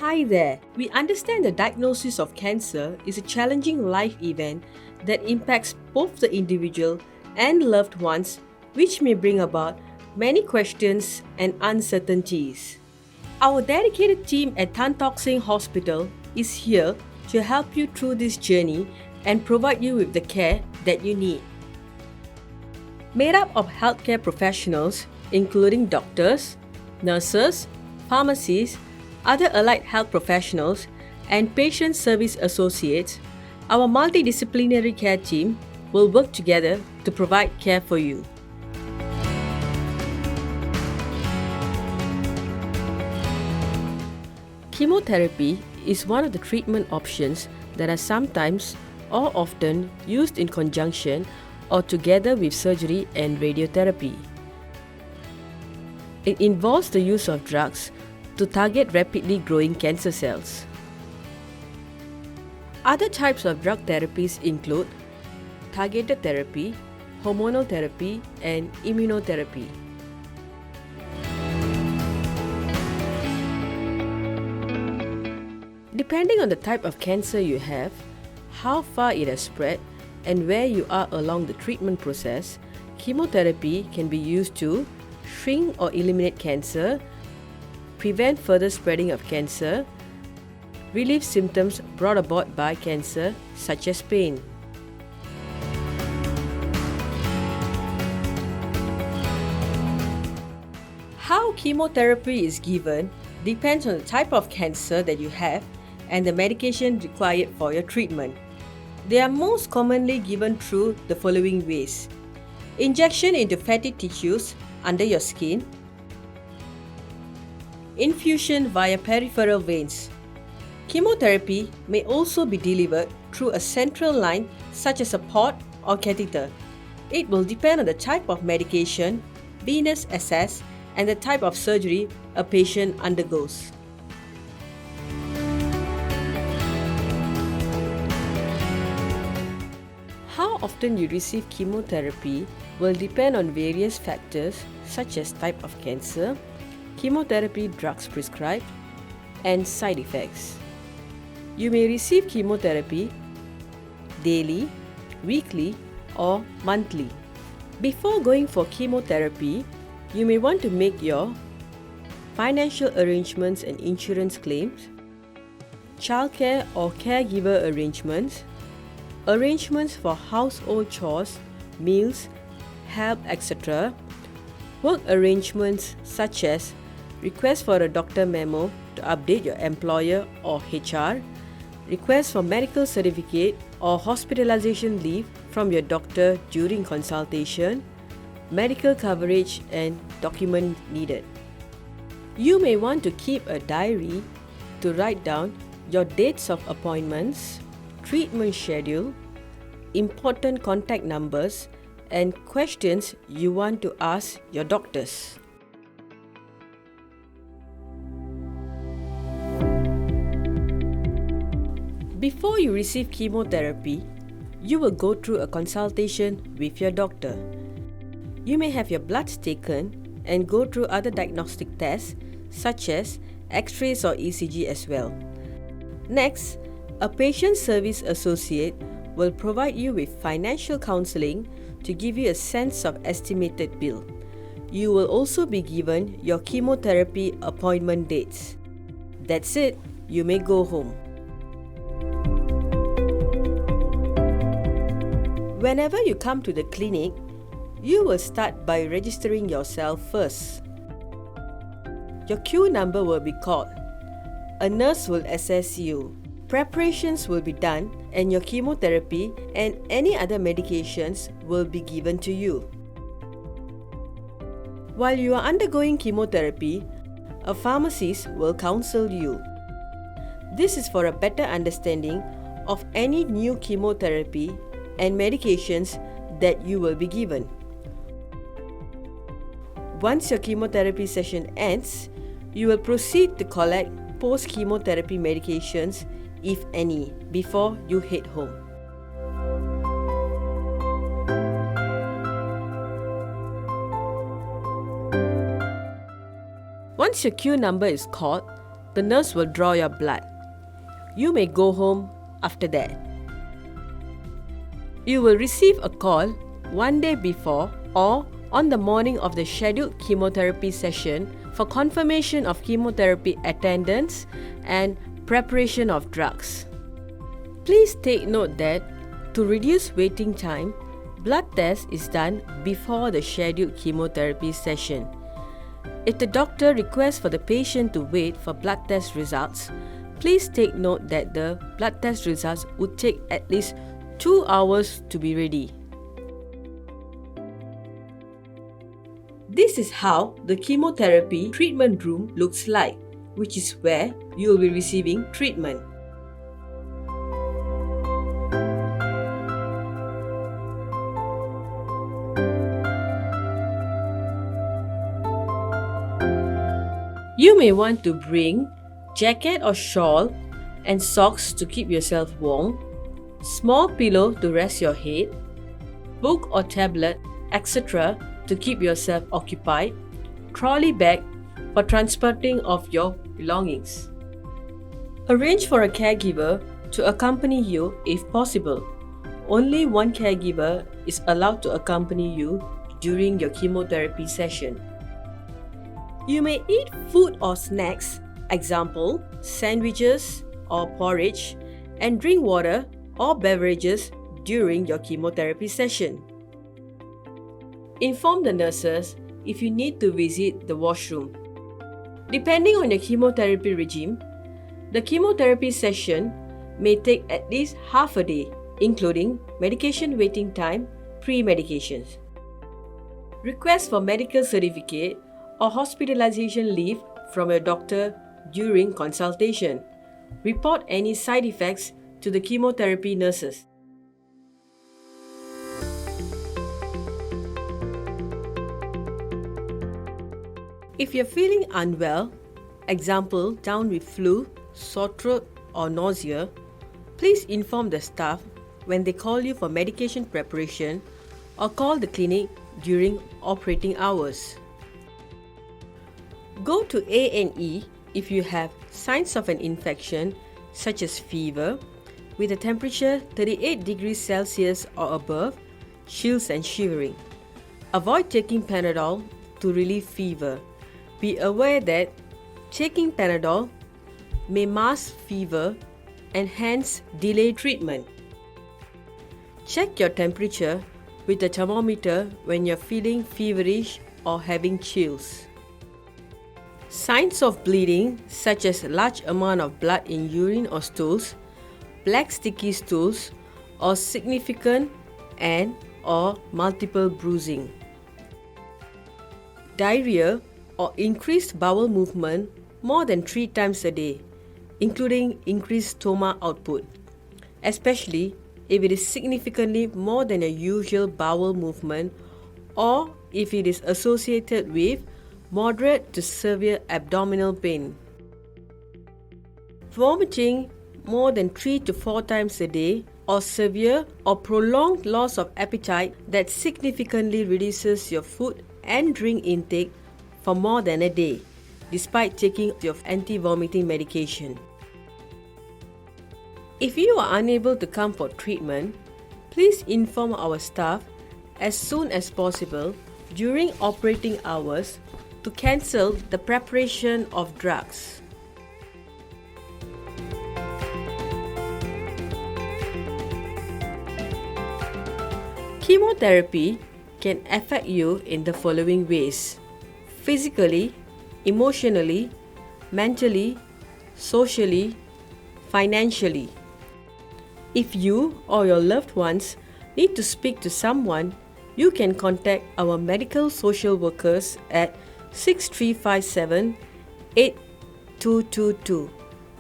Hi there. We understand the diagnosis of cancer is a challenging life event that impacts both the individual and loved ones, which may bring about many questions and uncertainties. Our dedicated team at Tan Tock Seng Hospital is here to help you through this journey and provide you with the care that you need. Made up of healthcare professionals, including doctors, nurses, pharmacists, other allied health professionals, and patient service associates, our multidisciplinary care team will work together to provide care for you. Chemotherapy is one of the treatment options that are sometimes or often used in conjunction or together with surgery and radiotherapy. It involves the use of drugs to target rapidly growing cancer cells. Other types of drug therapies include targeted therapy, hormonal therapy, and immunotherapy. Depending on the type of cancer you have, how far it has spread, and where you are along the treatment process, chemotherapy can be used to shrink or eliminate cancer, prevent further spreading of cancer, relieve symptoms brought about by cancer, such as pain. How chemotherapy is given depends on the type of cancer that you have and the medication required for your treatment. They are most commonly given through the following ways: injection into fatty tissues under your skin, infusion via peripheral veins. Chemotherapy may also be delivered through a central line such as a port or catheter. It will depend on the type of medication, venous access, and the type of surgery a patient undergoes. How often you receive chemotherapy will depend on various factors such as type of cancer, chemotherapy drugs prescribed, and side effects. You may receive chemotherapy daily, weekly, or monthly. Before going for chemotherapy, you may want to make your financial arrangements and insurance claims, childcare or caregiver arrangements, arrangements for household chores, meals, help, etc., work arrangements such as request for a doctor memo to update your employer or HR, request for medical certificate or hospitalization leave from your doctor during consultation, medical coverage, and document needed. You may want to keep a diary to write down your dates of appointments, treatment schedule, important contact numbers, and questions you want to ask your doctors. Before you receive chemotherapy, you will go through a consultation with your doctor. You may have your bloods taken and go through other diagnostic tests such as X-rays or ECG as well. Next, a patient service associate will provide you with financial counseling to give you a sense of estimated bill. You will also be given your chemotherapy appointment dates. That's it, you may go home. Whenever you come to the clinic, you will start by registering yourself first. Your queue number will be called. A nurse will assess you. Preparations will be done and your chemotherapy and any other medications will be given to you. While you are undergoing chemotherapy, a pharmacist will counsel you. This is for a better understanding of any new chemotherapy and medications that you will be given. Once your chemotherapy session ends, you will proceed to collect post-chemotherapy medications, if any, before you head home. Once your queue number is called, the nurse will draw your blood. You may go home after that. You will receive a call one day before or on the morning of the scheduled chemotherapy session for confirmation of chemotherapy attendance and preparation of drugs. Please take note that to reduce waiting time, blood test is done before the scheduled chemotherapy session. If the doctor requests for the patient to wait for blood test results, please take note that the blood test results would take at least 2 hours to be ready. This is how the chemotherapy treatment room looks like, which is where you will be receiving treatment. You may want to bring jacket or shawl and socks to keep yourself warm, small pillow to rest your head, book or tablet, etc. to keep yourself occupied, trolley bag for transporting of your belongings. Arrange for a caregiver to accompany you if possible. Only one caregiver is allowed to accompany you during your chemotherapy session. You may eat food or snacks, example, sandwiches or porridge, and drink water or beverages during your chemotherapy session. Inform the nurses if you need to visit the washroom. Depending on your chemotherapy regime, the chemotherapy session may take at least half a day, including medication waiting time, pre-medications. Request for medical certificate or hospitalization leave from your doctor during consultation. Report any side effects to the chemotherapy nurses. If you're feeling unwell, example down with flu, sore throat or nausea, please inform the staff when they call you for medication preparation or call the clinic during operating hours. Go to A&E if you have signs of an infection such as fever with a temperature 38 degrees Celsius or above, chills and shivering. Avoid taking Panadol to relieve fever. Be aware that taking Panadol may mask fever and hence delay treatment. Check your temperature with a thermometer when you're feeling feverish or having chills. Signs of bleeding such as large amount of blood in urine or stools, black sticky stools, or significant and/or multiple bruising. Diarrhea or increased bowel movement more than 3 times a day, including increased stomach output, especially if it is significantly more than a usual bowel movement or if it is associated with moderate to severe abdominal pain. Vomiting more than 3 to 4 times a day or severe or prolonged loss of appetite that significantly reduces your food and drink intake for more than a day, despite taking your anti-vomiting medication. If you are unable to come for treatment, please inform our staff as soon as possible during operating hours to cancel the preparation of drugs. Chemotherapy can affect you in the following ways: physically, emotionally, mentally, socially, financially. If you or your loved ones need to speak to someone, you can contact our medical social workers at 6357 8222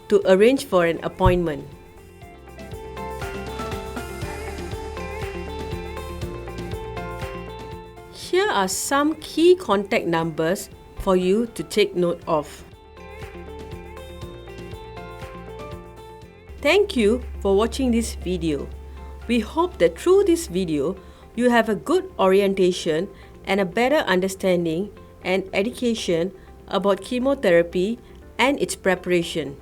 to arrange for an appointment. Here are some key contact numbers for you to take note of. Thank you for watching this video. We hope that through this video, you have a good orientation and a better understanding and education about chemotherapy and its preparation.